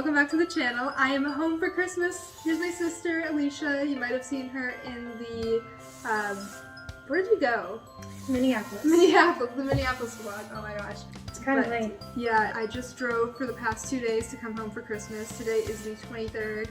welcome back to the channel. I am home for Christmas. Here's my sister, Aleshia. You might have seen her in the, where did we go? Minneapolis. The Minneapolis vlog. Oh my gosh. It's kind of late. Yeah, I just drove for the past 2 days to come home for Christmas. Today is the 23rd.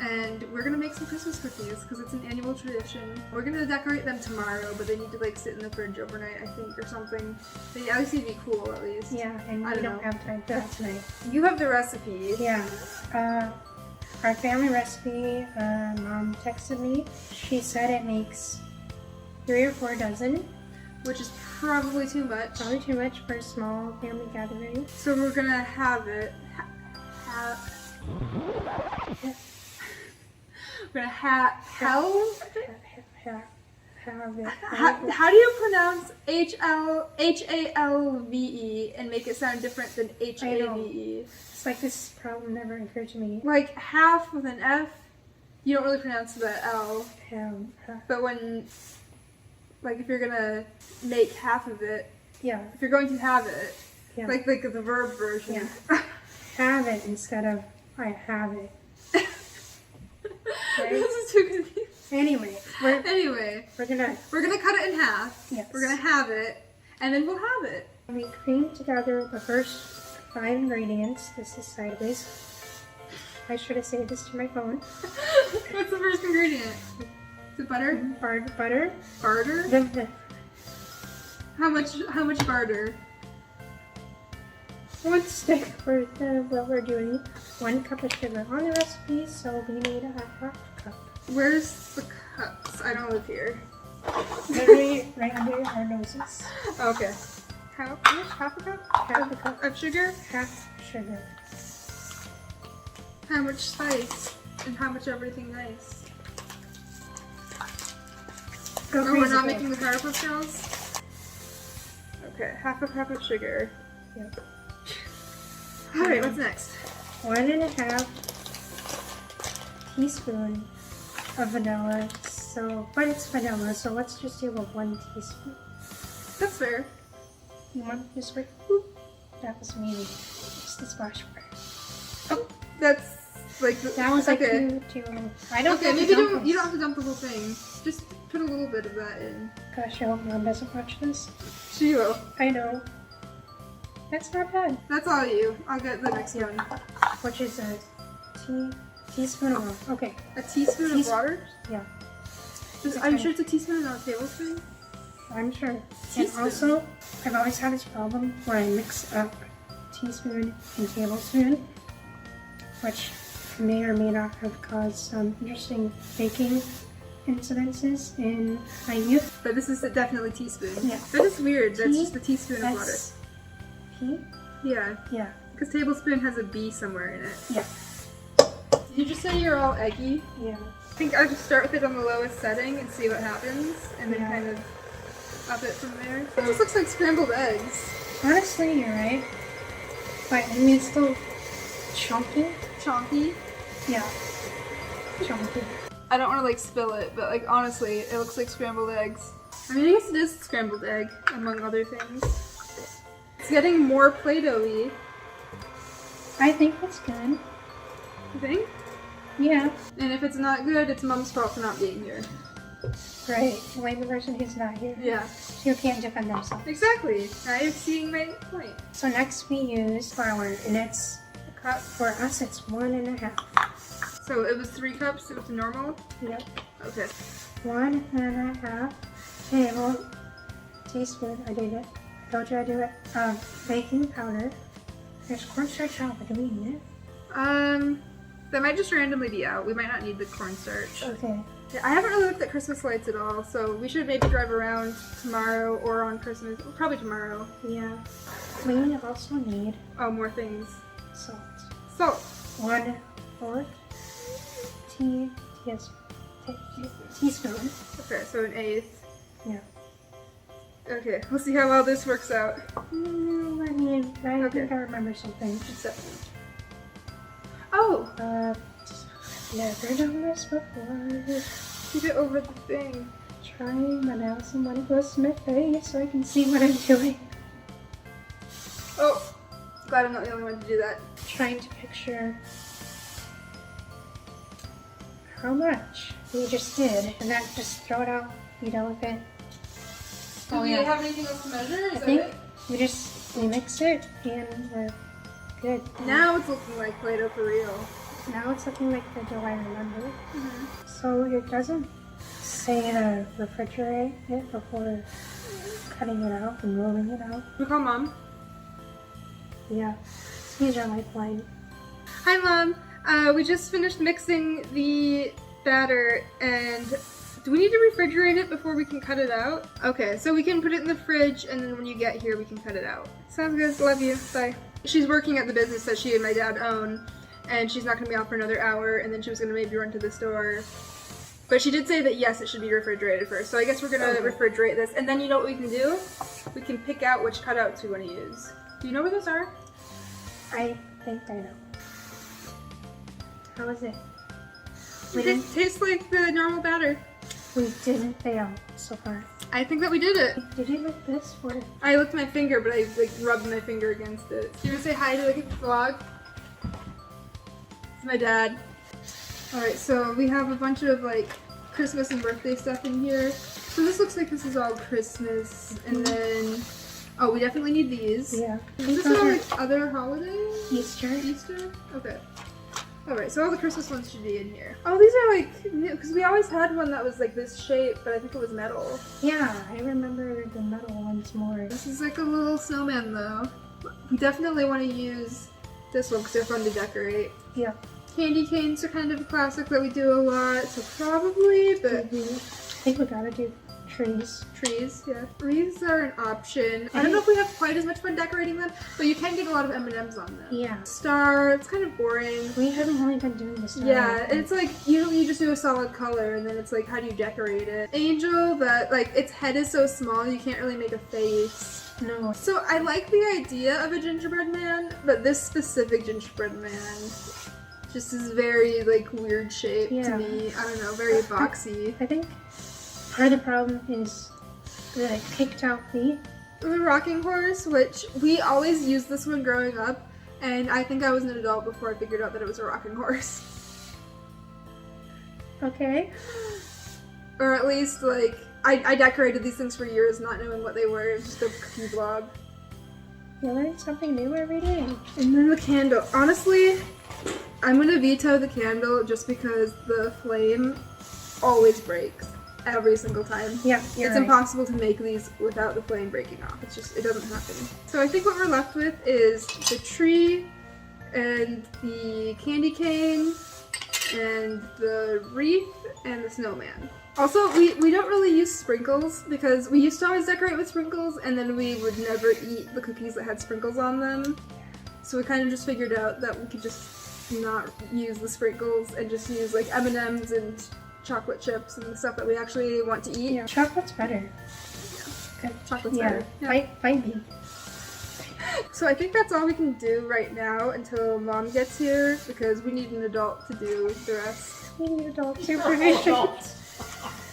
And we're gonna make some Christmas cookies because it's an annual tradition. We're gonna decorate them tomorrow, but they need to like sit in the fridge overnight, I think, or something. They at least need to be cool, at least. Yeah, and we don't have time for that tonight. You have the recipe. Yeah. Our family recipe, Mom texted me. She said it makes 3 or 4 dozen. Which is probably too much. Probably too much for a small family gathering. So we're gonna have it. We're gonna how do you pronounce Halve and make it sound different than Have? It's like this problem never occurred to me. Like half with an F, you don't really pronounce the L. But when, like, if you're gonna make half of it, yeah. If you're going to have it, yeah. like the verb version. Yeah. Have it instead of I have it. Right? This is too confusing. Anyway, we're gonna cut it in half. Yes. We're gonna have it, and then we'll have it. We creamed together the first 5 ingredients. This is sideways. I should have saved this to my phone. What's the first ingredient? Is it butter? Butter. Barter? How much barter? 1 stick for what we're doing. 1 cup of sugar on the recipe, so we need a half cup. Where's the cups? I don't live here. Literally right under our noses. Okay. How much? Half a cup? Half a cup of sugar? Half sugar. How much spice? And how much everything nice? We're not making the Power Puff Girls? Okay, half a cup of sugar. Yep. Alright, what's next? 1.5 teaspoon of vanilla. But it's vanilla, so let's just do a 1 teaspoon. That's fair. You want this right? That was maybe just a splash bar. Oh, that's like that was like okay. too. I don't. Okay, maybe you don't have to dump the whole thing. Just put a little bit of that in. Gosh, I hope Mom doesn't watch this. She will. I know. That's not bad. That's all you. I'll get the next one. Which is a teaspoon of water. Okay. A teaspoon of water? Yeah. Are you sure it's a teaspoon and not a tablespoon? I'm sure. Teaspoon. And also, I've always had this problem where I mix up teaspoon and tablespoon, which may or may not have caused some interesting baking incidences in my youth. But this is definitely teaspoon. Yeah. That is weird. That's just a teaspoon of water. P? Yeah. Yeah. Because tablespoon has a B somewhere in it. Yeah. Did you just say you're all eggy? Yeah. I think I'll just start with it on the lowest setting and see what happens, and then kind of up it from there. It just looks like scrambled eggs. Honestly, you're right. But I mean, it's still chunky. Chonky? Yeah. Chunky. I don't want to like spill it, but like honestly, it looks like scrambled eggs. I mean, I guess it is scrambled egg, among other things. It's getting more Play-Doh-y. I think it's good. You think? Yeah. And if it's not good, it's Mom's fault for not being here. Right. Blame the person who's not here. Yeah. Who can't defend themselves. Exactly. Now you're seeing my point. So next we use flour, and it's A cup. for us it's 1.5. So it was 3 cups. It was normal. Yep. Okay. 1.5 teaspoon. I did it. I told you I do it. Baking powder. There's cornstarch powder. Do we need it? That might just randomly be out. We might not need the cornstarch. Okay. Yeah, I haven't really looked at Christmas lights at all, so we should maybe drive around tomorrow or on Christmas. Probably tomorrow. Yeah. We also need more things. salt. Salt. 1/4 teaspoon. Okay, so 1/8. Yeah. Okay, we'll see how well this works out. I think I remember something. Oh! Never done this before. Keep it over the thing. Trying, but now someone close to my face so I can see what I'm doing. Oh! Glad I'm not the only one to do that. Trying to picture how much? We just did, and then just throw it out, be done with it. Do we have anything else to measure? I think we mix it and we're good. Now it's looking like Play-Doh for real. Now it's looking like the dough I remember. So it doesn't say to refrigerate it before cutting it out and rolling it out. We call Mom. Yeah, he's our lifeline. Hi Mom, we just finished mixing the batter and do we need to refrigerate it before we can cut it out? Okay, so we can put it in the fridge and then when you get here we can cut it out. Sounds good, love you, bye. She's working at the business that she and my dad own and she's not going to be out for another hour and then she was going to maybe run to the store. But she did say that yes, it should be refrigerated first. So I guess we're going to refrigerate this and then you know what we can do? We can pick out which cutouts we want to use. Do you know where those are? I think I know. How is it? It tastes like the normal batter. We didn't fail so far. I think that we did it. Did you like this or? I licked my finger, but I like rubbed my finger against it. You want to say hi to the vlog? It's my dad. Alright, so we have a bunch of like Christmas and birthday stuff in here. So this looks like this is all Christmas. And then, oh, we definitely need these. Yeah. Is this all like other holidays? Easter. Easter? Okay. Alright, so all the Christmas ones should be in here. Oh, these are like new, because we always had one that was like this shape, but I think it was metal. Yeah, I remember the metal ones more. This is like a little snowman though. We definitely want to use this one because they're fun to decorate. Yeah. Candy canes are kind of a classic that we do a lot, so probably, but I think we gotta do trees. Trees, yeah. Wreaths are an option. I don't know if we have quite as much fun decorating them, but you can get a lot of M&Ms on them. Yeah. Star, it's kind of boring. We haven't really been doing this. Yeah, it's like usually you just do a solid color and then it's like how do you decorate it? Angel, that like its head is so small you can't really make a face. No. So I like the idea of a gingerbread man, but this specific gingerbread man just is very like weird shape to me. I don't know, very boxy. I think part of the problem is that I picked out the rocking horse, which we always used this one growing up, and I think I was an adult before I figured out that it was a rocking horse. Okay. Or at least like I decorated these things for years not knowing what they were. It was just a cookie blob. You learn something new every day. And then the candle. Honestly, I'm gonna veto the candle just because the flame always breaks every single time. Yeah, it's impossible to make these without the flame breaking off. It's just, it doesn't happen. So I think what we're left with is the tree and the candy cane and the wreath and the snowman. Also, we don't really use sprinkles because we used to always decorate with sprinkles and then we would never eat the cookies that had sprinkles on them. So we kind of just figured out that we could just not use the sprinkles and just use like M&Ms and chocolate chips and the stuff that we actually want to eat. Yeah, chocolate's better. Yeah. Good. Chocolate's better. Yeah. Find me. So I think that's all we can do right now until Mom gets here because we need an adult to do the rest. We need adult supervision.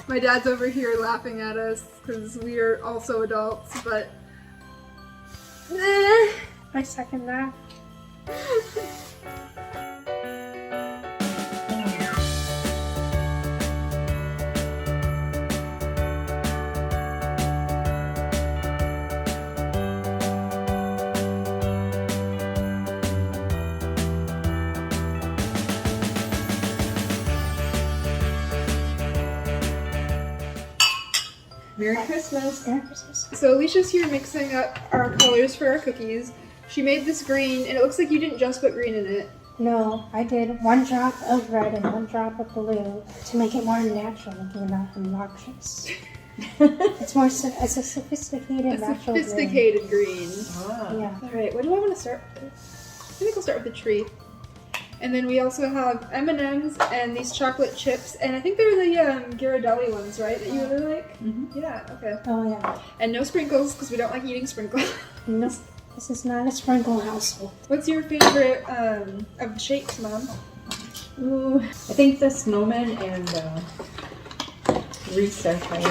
My dad's over here laughing at us because we are also adults, but I second that. Merry Christmas. Merry Christmas. So Alicia's here mixing up our colors for our cookies. She made this green, and it looks like you didn't just put green in it. No, I did 1 drop of red and 1 drop of blue to make it more natural looking, not obnoxious. It's more it's a sophisticated natural sophisticated green. Ah. Yeah. Alright, what do I want to start with? I think I'll start with the tree. And then we also have M&Ms and these chocolate chips, and I think they're the Ghirardelli ones, right, that you really like? Mm-hmm. Yeah, okay. Oh yeah. And no sprinkles, because we don't like eating sprinkles. No, this is not a sprinkle household. What's your favorite of the shapes, Mom? Ooh, I think the snowman and wreaths are my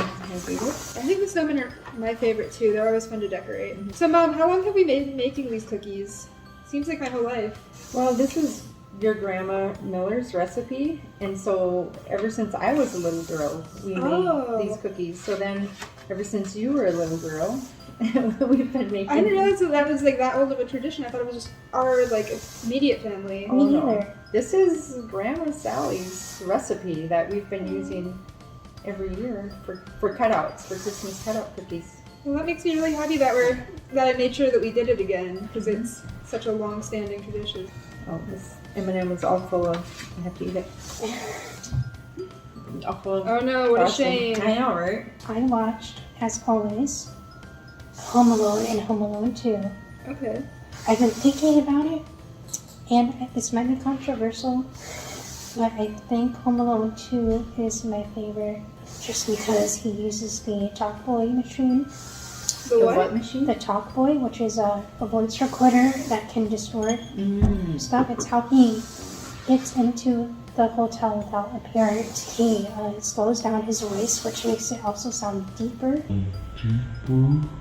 favorite. I think the snowmen are my favorite too. They're always fun to decorate. So Mom, how long have we been making these cookies? Seems like my whole life. Well, this is your grandma Miller's recipe, and so ever since I was a little girl, we made these cookies. So then, ever since you were a little girl, we've been making. I didn't realize that was like that old of a tradition. I thought it was just our like immediate family. Oh, Me no. neither. This is Grandma Sally's recipe that we've been using every year for cutouts, for Christmas cutout cookies. Well, that makes me really happy that I made sure that we did it again because it's such a long-standing tradition. Oh, this M&M is all full of. I have to eat it. All full of. Oh no! What frosting. a shame. I know, right? I watched, as always, Home Alone and Home Alone 2. Okay. I've been thinking about it, and this might be controversial, but I think Home Alone 2 is my favorite just because he uses the Talk Boy machine. The what? machine? The Talk Boy, which is a voice recorder that can distort stuff. It's how he gets into the hotel without a parent. He slows down his voice, which makes it also sound deeper.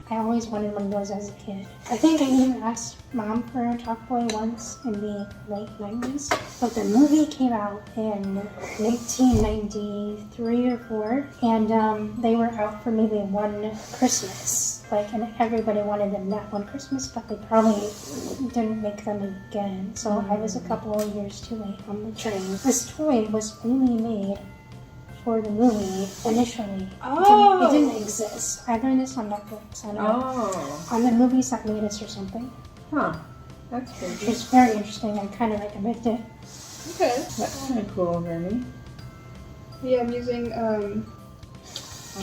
I always wanted one of those as a kid. I think I even asked Mom for a Talk Boy once in the late 90s, but the movie came out in 1993 or 4, and they were out for maybe one Christmas. And everybody wanted them that one Christmas, but they probably didn't make them again. So I was a couple of years too late on the train. This toy was only made for the movie initially. Oh. It didn't exist. I learned this on Netflix. On the movies that made us or something. Huh. That's crazy. It's very interesting. I kind of recommend it. Okay. That's kind of cool, Remy. Yeah, I'm using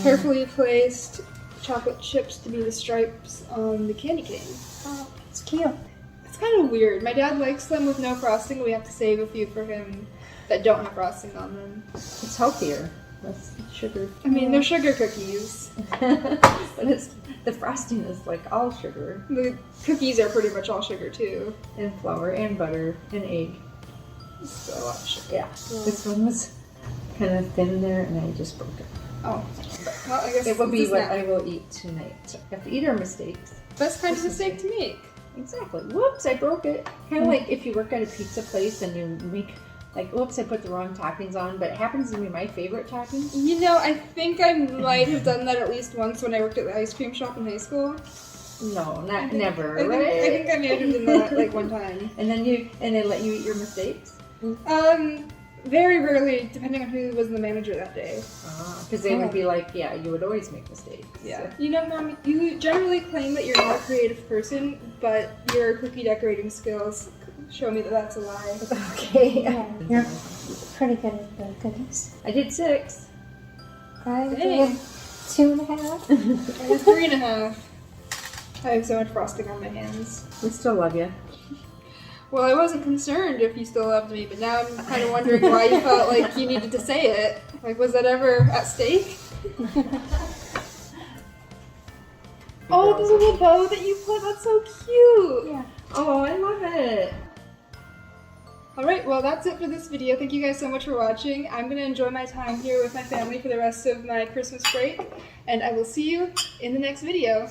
carefully placed chocolate chips to be the stripes on the candy cane. Oh, it's cute. It's kind of weird. My dad likes them with no frosting. We have to save a few for him that don't have frosting on them. It's healthier. Less sugar. I mean, they're sugar cookies. But the frosting is like all sugar. The cookies are pretty much all sugar too. And flour and butter and egg. So a lot of sugar. Yeah. This one was kind of thin there and I just broke it. Oh. Well, I guess It will be it's what not- I will eat tonight. We have to eat our mistakes. Best kind of mistake to make. Exactly. Whoops, I broke it. Kind of like if you work at a pizza place and you make, like, whoops, I put the wrong toppings on, but it happens to be my favorite topping. You know, I think I might have done that at least once when I worked at the ice cream shop in high school. No, never, I right? think I may have done that like one time. And then they let you eat your mistakes? Very rarely, depending on who was the manager that day. Because they would be like, yeah, you would always make mistakes. Yeah. You know, Mom, you generally claim that you're not a creative person, but your cookie decorating skills show me that that's a lie. Okay. Yeah, you're pretty good at the cookies. I did 6. I Dang. did 2.5. I did 3.5. I have so much frosting on my hands. We still love you. Well, I wasn't concerned if you still loved me, but now I'm kind of wondering why you felt like you needed to say it. Like, was that ever at stake? Oh, the little bow that you put, that's so cute! Yeah. Oh, I love it. Alright, well that's it for this video. Thank you guys so much for watching. I'm going to enjoy my time here with my family for the rest of my Christmas break, and I will see you in the next video.